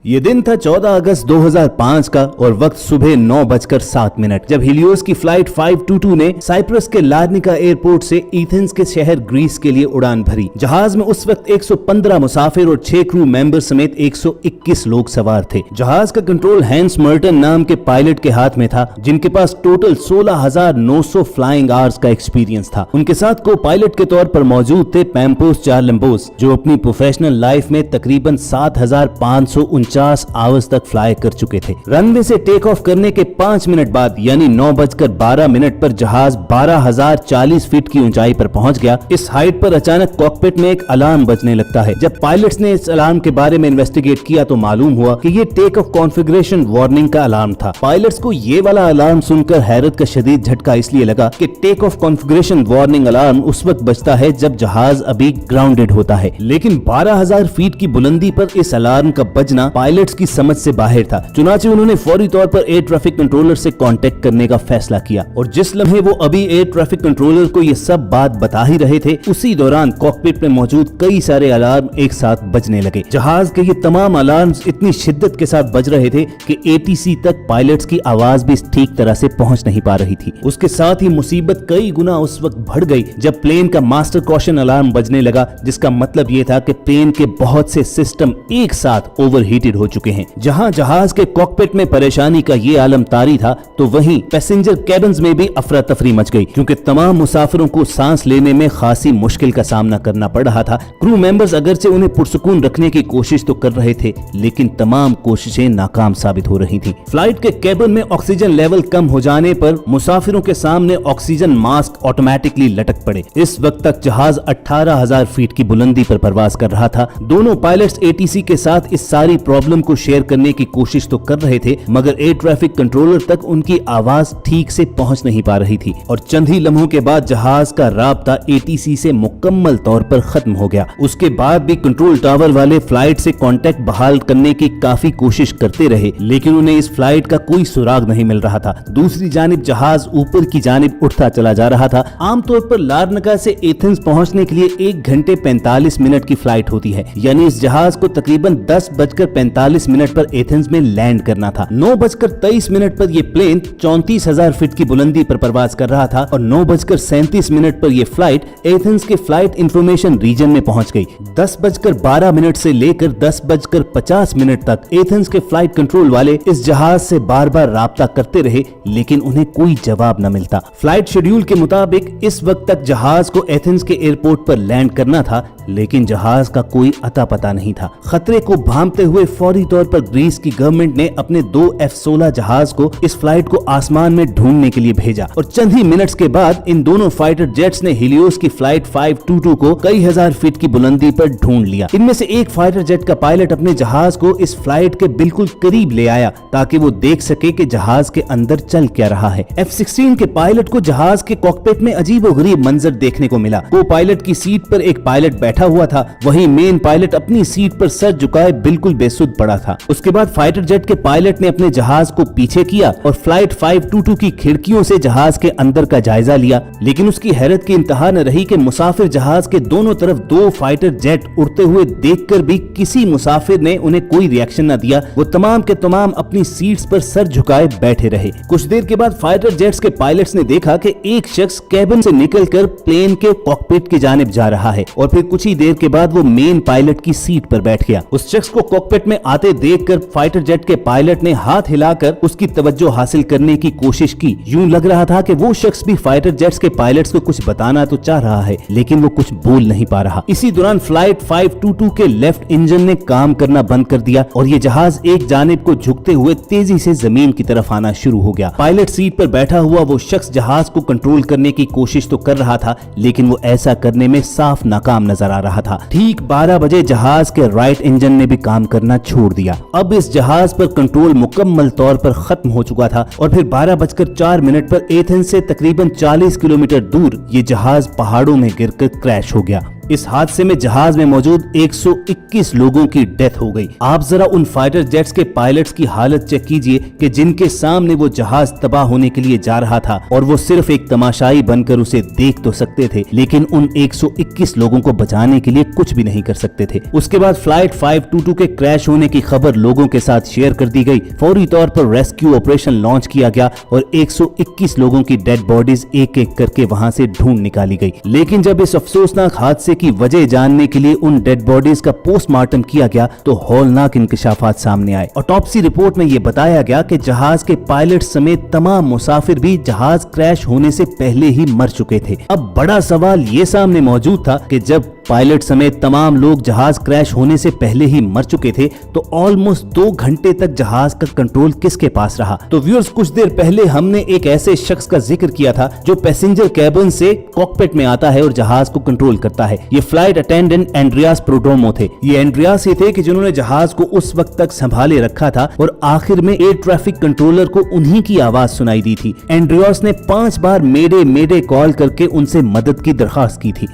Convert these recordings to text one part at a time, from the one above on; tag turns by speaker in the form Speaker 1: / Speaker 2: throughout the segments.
Speaker 1: ये दिन था 14 अगस्त 2005 का और वक्त सुबह 9:07 जब हीलियोस की फ्लाइट 522 ने साइप्रस के लार्निका एयरपोर्ट से एथेंस के शहर ग्रीस के लिए उड़ान भरी। जहाज में उस वक्त 115 मुसाफिर और 6 क्रू मेंबर समेत 121 लोग सवार थे। जहाज का कंट्रोल हैंस मर्टन नाम के पायलट के हाथ में था, जिनके पास टोटल 16,900 फ्लाइंग आवर्स का एक्सपीरियंस था। उनके साथ को पायलट के तौर पर मौजूद थे पैम्पोस चारलम्बोस, जो अपनी प्रोफेशनल लाइफ में तकरीबन 7,549 आवर्स तक फ्लाई कर चुके थे। रनवे से टेक ऑफ करने के 5 मिनट बाद यानी 9:12 पर जहाज 12,040 फीट की ऊंचाई पर पहुंच गया। इस हाइट पर अचानक कॉकपिट में एक अलार्म बजने लगता है। जब पायलट्स ने इस अलार्म के बारे में इन्वेस्टिगेट किया तो मालूम हुआ कि ये टेक ऑफ कॉन्फ़िगरेशन वार्निंग का अलार्म था। पायलट्स को ये वाला अलार्म सुनकर हैरत का शदीद झटका इसलिए लगा कि take off configuration warning alarm उस वक्त बजता है जब जहाज अभी ग्राउंडेड होता है, लेकिन 12,000 फीट की बुलंदी पर इस अलार्म का बजना पायलट्स की समझ से बाहर था। चुनाचे उन्होंने फौरी तौर पर एयर ट्रैफिक कंट्रोलर से कांटेक्ट करने का फैसला किया और जिस लम्हे वो अभी एयर ट्रैफिक कंट्रोलर को ये सब बात बता ही रहे थे, उसी दौरान कॉकपिट में मौजूद कई सारे अलार्म एक साथ बजने लगे। जहाज के ये तमाम अलार्म्स इतनी शिद्दत के साथ बज रहे थे कि एटीसी तक पायलट्स की आवाज भी ठीक तरह से पहुंच नहीं पा रही थी। उसके साथ ही मुसीबत कई गुना उस वक्त बढ़ गई जब प्लेन का मास्टर कॉशन अलार्म बजने लगा, जिसका मतलब ये था कि प्लेन के बहुत से सिस्टम एक साथ ओवरहीटेड हो चुके हैं। जहां जहाज के कॉकपिट में परेशानी का ये आलम तारी था, तो वहीं पैसेंजर कैबिन्स में भी अफरा तफरी मच गई, क्योंकि तमाम मुसाफिरों को सांस लेने में खासी मुश्किल का सामना करना पड़ रहा था। क्रू मेंबर्स अगरचे उन्हें पुरसुकून रखने की कोशिश तो कर रहे थे, लेकिन तमाम कोशिशें नाकाम साबित हो रही थी। फ्लाइट के कैबिन में ऑक्सीजन लेवल कम हो जाने पर मुसाफिरों के सामने ऑक्सीजन मास्क ऑटोमेटिकली लटक पड़े। इस वक्त तक जहाज 18,000 फीट की बुलंदी पर परवाज कर रहा था। दोनों पायलट्स एटीसी के साथ इस सारी प्रॉब्लम को शेयर करने की कोशिश तो कर रहे थे, मगर एयर ट्रैफिक कंट्रोलर तक उनकी आवाज ठीक से पहुंच नहीं पा रही थी और चंद ही लम्हों के बाद जहाज का राब्ता एटीसी से मुकम्मल तौर पर खत्म हो गया। उसके बाद भी कंट्रोल टावर वाले फ्लाइट से कांटेक्ट बहाल करने की काफी कोशिश करते रहे, लेकिन उन्हें इस फ्लाइट का कोई सुराग नहीं मिल रहा था। दूसरी जानिब जहाज ऊपर की जानिब उठता चला जा रहा था। आमतौर पर लार्निका से एथेंस पहुंचने के लिए 1 घंटे 45 मिनट की फ्लाइट होती है, यानी इस जहाज को तकरीबन 10:45 पर एथेंस में लैंड करना था। 9:23 पर यह प्लेन 34,000 फीट की बुलंदी पर परवाज कर रहा था और 9:37 पर यह फ्लाइट एथेंस के फ्लाइट इंफॉर्मेशन रीजन में पहुंच गई। 10:12 से लेकर 10:50 तक एथेंस के फ्लाइट कंट्रोल वाले इस जहाज से बार बार राब्ता करते रहे, लेकिन उन्हें कोई जवाब न मिलता। फ्लाइट शेड्यूल के मुताबिक इस वक्त तक जहाज को एथेंस के एयरपोर्ट पर लैंड करना था, लेकिन जहाज का कोई अता पता नहीं था। खतरे को भांपते हुए फौरी तौर पर ग्रीस की गवर्नमेंट ने अपने 2 F-16 जहाज को इस फ्लाइट को आसमान में ढूंढने के लिए भेजा और चंद ही मिनट्स के बाद इन दोनों फाइटर जेट्स ने हीलियोस की फ्लाइट 522 को कई हजार फीट की बुलंदी पर ढूंढ लिया। इनमें से एक फाइटर जेट का पायलट अपने जहाज को इस फ्लाइट के बिल्कुल करीब ले आया ताकि वो देख सके कि जहाज के अंदर चल क्या रहा है। F-16 के पायलट को जहाज के कॉकपिट में अजीबोगरीब मंजर देखने को मिला। को पायलट की सीट पर एक पायलट बैठा हुआ था, वहीं मेन पायलट अपनी सीट पर सर झुकाए बिल्कुल बेसुध पड़ा था। उसके बाद फाइटर जेट के पायलट ने अपने जहाज को पीछे किया और फ्लाइट 522 की खिड़कियों से जहाज के अंदर का जायजा लिया, लेकिन उसकी हैरत की इंतहा न रही कि मुसाफिर जहाज के दोनों तरफ 2 फाइटर जेट उड़ते हुए देखकर भी किसी मुसाफिर ने उन्हें कोई रिएक्शन न दिया। वो तमाम के तमाम अपनी सीट्स पर सर झुकाए बैठे रहे। कुछ देर के बाद फाइटर जेट्स के पायलट्स ने देखा कि एक शख्स कैबिन से निकलकर प्लेन के कॉकपिट की जानिब जा रहा है और फिर कुछ ही देर के बाद वो मेन पायलट की सीट पर बैठ गया। उस शख्स को कॉकपिट में आते देखकर फाइटर जेट के पायलट ने हाथ हिलाकर उसकी तवज्जो हासिल करने की कोशिश की। यूं लग रहा था कि वो शख्स भी फाइटर जेट्स के पायलट्स को कुछ बताना तो चाह रहा है, लेकिन वो कुछ बोल नहीं पा रहा। इसी दौरान फ्लाइट 522 के लेफ्ट इंजन ने काम करना बंद कर दिया और ये जहाज एक जानिब को झुकते हुए तेजी से जमीन की तरफ आना शुरू हो गया। पायलट सीट पर बैठा हुआ वो शख्स जहाज को कंट्रोल करने की कोशिश तो कर रहा था, लेकिन वो ऐसा करने में साफ नाकाम नजर आ रहा था। ठीक 12 बजे जहाज के राइट इंजन ने भी काम करना छोड़ दिया। अब इस जहाज पर कंट्रोल मुकम्मल तौर पर खत्म हो चुका था और फिर 12:04 पर एथेंस से तकरीबन 40 किलोमीटर दूर ये जहाज पहाड़ों में गिरकर क्रैश हो गया। इस हादसे में जहाज में मौजूद 121 लोगों की डेथ हो गई। आप जरा उन फाइटर जेट्स के पायलट्स की हालत चेक कीजिए कि जिनके सामने वो जहाज तबाह होने के लिए जा रहा था और वो सिर्फ एक तमाशाई बनकर उसे देख तो सकते थे, लेकिन उन 121 लोगों को बचाने के लिए कुछ भी नहीं कर सकते थे। उसके बाद फ्लाइट 522 के क्रैश होने की खबर लोगों के साथ शेयर कर दी गई। फौरी तौर पर रेस्क्यू ऑपरेशन लॉन्च किया गया और 121 लोगों की डेड बॉडीज एक एक करके वहां से ढूंढ निकाली गई। लेकिन जब इस अफसोसनाक हादसे की वजह जानने के लिए उन डेड बॉडीज का पोस्टमार्टम किया गया तो हौलनाक इंकशाफात सामने आए। ऑटोप्सी रिपोर्ट में यह बताया गया कि जहाज के पायलट समेत तमाम मुसाफिर भी जहाज क्रैश होने से पहले ही मर चुके थे। अब बड़ा सवाल ये सामने मौजूद था कि जब पायलट समेत तमाम लोग जहाज क्रैश होने से पहले ही मर चुके थे तो ऑलमोस्ट 2 घंटे तक जहाज का कंट्रोल किसके पास रहा। तो व्यूअर्स, कुछ देर पहले हमने एक ऐसे शख्स का जिक्र किया था जो पैसेंजर कैबिन से कॉकपिट में आता है और जहाज को कंट्रोल करता है। ये फ्लाइट अटेंडेंट एंड्रियास प्रोडोमो थे। ये एंड्रियास ही थे कि जिन्होंने जहाज को उस वक्त तक संभाले रखा था और आखिर में एयर ट्रैफिक कंट्रोलर को उन्हीं की आवाज सुनाई दी थी। एंड्रियास ने 5 बार मेडे मेडे कॉल करके उनसे मदद की दरखास्त की थी।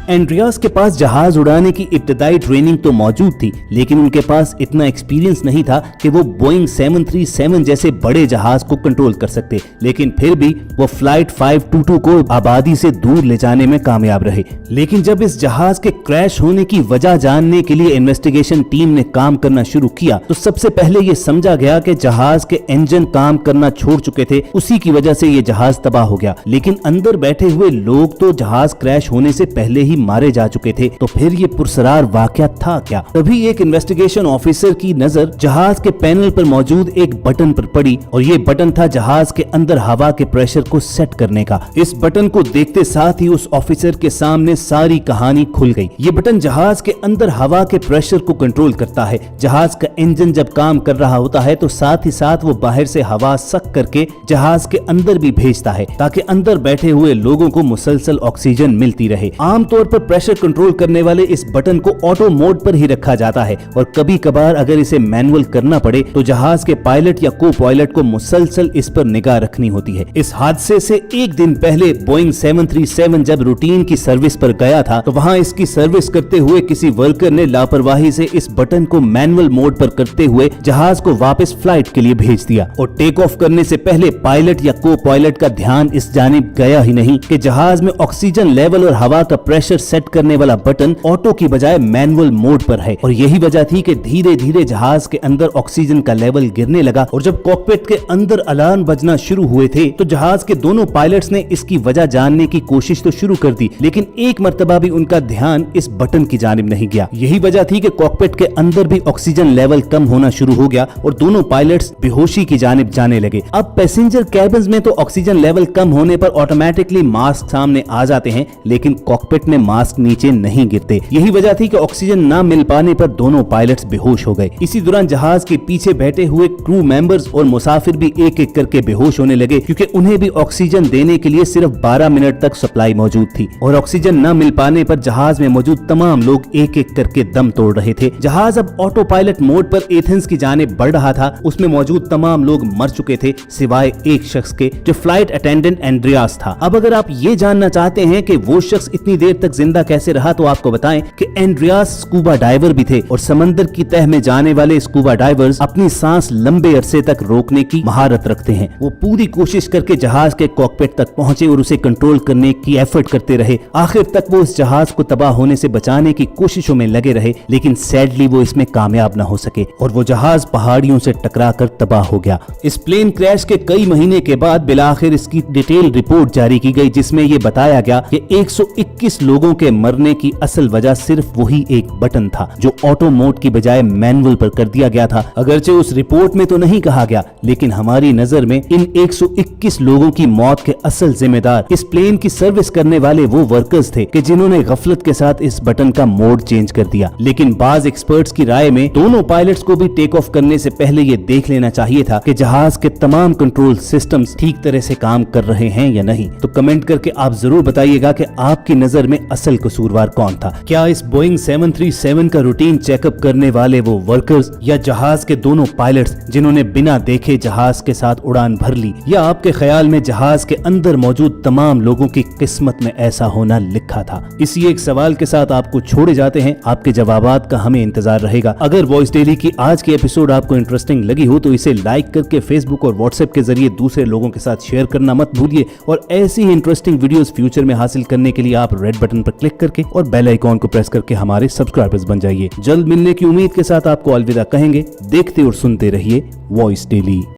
Speaker 1: एंड्रियास के पास जहाज उड़ाने की इब्तदाई ट्रेनिंग तो मौजूद थी, लेकिन उनके पास इतना एक्सपीरियंस नहीं था कि वो बोइंग 737 जैसे बड़े जहाज को कंट्रोल कर सकते। लेकिन फिर भी वो फ्लाइट 522 को आबादी से दूर ले जाने में कामयाब रहे। लेकिन जब इस जहाज के क्रैश होने की वजह जानने के लिए इन्वेस्टिगेशन टीम ने काम करना शुरू किया तो सबसे पहले ये समझा गया कि जहाज के इंजन काम करना छोड़ चुके थे, उसी की वजह से ये जहाज तबाह हो गया। लेकिन अंदर बैठे हुए लोग तो जहाज क्रैश होने से पहले ही मारे जा चुके थे। तो फिर ये पुरसरार वाकया था क्या? तभी एक इन्वेस्टिगेशन ऑफिसर की नजर जहाज के पैनल पर मौजूद एक बटन पर पड़ी और ये बटन था जहाज के अंदर हवा के प्रेशर को सेट करने का। इस बटन को देखते साथ ही उस ऑफिसर के सामने सारी कहानी खुल गई। ये बटन जहाज के अंदर हवा के प्रेशर को कंट्रोल करता है। जहाज का इंजन जब काम कर रहा होता है तो साथ ही साथ वो बाहर से हवा सक करके जहाज के अंदर भी भेजता है ताकि अंदर बैठे हुए लोगों को मुसलसल ऑक्सीजन मिलती रहे। आमतौर पर प्रेशर कंट्रोल करने वाले इस बटन को ऑटो मोड पर ही रखा जाता है और कभी कभार अगर इसे मैनुअल करना पड़े तो जहाज के पायलट या को पायलट को मुसलसल इस पर निगाह रखनी होती है। इस हादसे से एक दिन पहले बोइंग 737 जब रूटीन की सर्विस पर गया था तो वहां इसकी सर्विस करते हुए किसी वर्कर ने लापरवाही से इस बटन को मैनुअल मोड पर करते हुए जहाज को वापस फ्लाइट के लिए भेज दिया और टेक ऑफ करने से पहले पायलट या को पायलट का ध्यान इस जानिब गया ही नहीं कि जहाज में ऑक्सीजन लेवल और हवा का प्रेशर सेट करने वाला बटन ऑटो की बजाय मैनुअल मोड पर है। और यही वजह थी कि धीरे धीरे जहाज के अंदर ऑक्सीजन का लेवल गिरने लगा और जब कॉकपिट के अंदर अलार्म बजना शुरू हुए थे तो जहाज के दोनों पायलट्स ने इसकी वजह जानने की कोशिश तो शुरू कर दी, लेकिन एक मर्तबा भी उनका ध्यान इस बटन की जानिब नहीं गया। यही वजह थी कि कॉकपिट के अंदर भी ऑक्सीजन लेवल कम होना शुरू हो गया और दोनों पायलट्स बेहोशी की जानिब जाने लगे। अब पैसेंजर कैबिन्स में तो ऑक्सीजन लेवल कम होने पर ऑटोमेटिकली मास्क सामने आ जाते हैं, लेकिन कॉकपिट में मास्क नीचे नहीं गिरते। यही वजह थी कि ऑक्सीजन ना मिल पाने पर दोनों पायलट्स बेहोश हो गए। इसी दौरान जहाज के पीछे बैठे हुए क्रू मेंबर्स और मुसाफिर भी एक एक करके बेहोश होने लगे क्योंकि उन्हें भी ऑक्सीजन देने के लिए सिर्फ 12 मिनट तक सप्लाई मौजूद थी और ऑक्सीजन न मिल पाने पर जहाज में मौजूद तमाम लोग एक एक करके दम तोड़ रहे थे। जहाज अब ऑटो पायलट मोड पर एथेंस की जानिब बढ़ रहा था। उसमें मौजूद तमाम लोग मर चुके थे सिवाय एक शख्स के, जो फ्लाइट अटेंडेंट एंड्रियास था। अब अगर आप ये जानना चाहते हैं कि वो शख्स इतनी देर तक जिंदा कैसे रहा तो आपको बताएं कि एंड्रियास स्कूबा डाइवर भी थे और समंदर की तह में जाने वाले स्कूबा डाइवर्स अपनी सांस लंबे अरसे तक रोकने की महारत रखते हैं। वो पूरी कोशिश करके जहाज के कॉकपिट तक पहुंचे और उसे कंट्रोल करने की एफर्ट करते रहे। आखिर तक वो इस जहाज को तबाह होने से बचाने की कोशिशों में लगे रहे, लेकिन सैडली वो इसमें कामयाब न हो सके और वो जहाज पहाड़ियों से टकराकर तबाह हो गया। इस प्लेन क्रैश के कई महीने के बाद बिलाखिर इसकी डिटेल रिपोर्ट जारी की गई जिसमें ये बताया गया कि 121 लोगों के मरने की असल वजह सिर्फ वही एक बटन था जो ऑटो मोड की बजाय मैनुअल पर कर दिया गया था। अगरचे उस रिपोर्ट में तो नहीं कहा गया, लेकिन हमारी नजर में इन 121 लोगों की मौत के असल जिम्मेदार इस प्लेन की सर्विस करने वाले वो वर्कर्स थे कि जिन्होंने गफलत के साथ इस बटन का मोड चेंज कर दिया। लेकिन बाज एक्सपर्ट्स की राय में दोनों पायलट्स को भी टेक ऑफ करने से पहले ये देख लेना चाहिए था कि जहाज के तमाम कंट्रोल सिस्टम्स ठीक तरह से काम कर रहे हैं या नहीं। तो कमेंट करके आप जरूर बताइएगा कि आपकी नजर में असल कसूरवार कौन था। क्या इस बोइंग 737 का रूटीन चेकअप करने वाले वो वर्कर्स या जहाज के दोनों पायलट्स जिन्होंने बिना देखे जहाज के साथ उड़ान भर ली, या आपके ख्याल में जहाज के अंदर मौजूद तमाम लोगों की किस्मत में ऐसा होना लिखा था। इसी एक सवाल के साथ आपको छोड़े जाते हैं, आपके जवाबात का हमें इंतजार रहेगा। अगर वॉइस डेली की आज की एपिसोड आपको इंटरेस्टिंग लगी हो तो इसे लाइक करके फेसबुक और व्हाट्सएप के जरिए दूसरे लोगों के साथ शेयर करना मत भूलिए, और ऐसी ही इंटरेस्टिंग वीडियोस फ्यूचर में हासिल करने के लिए आप रेड बटन पर क्लिक करके और बेल आइकॉन को प्रेस करके हमारे सब्सक्राइबर्स बन जाइए। जल्द मिलने की उम्मीद के साथ आपको अलविदा कहेंगे। देखते और सुनते रहिए वॉइस डेली।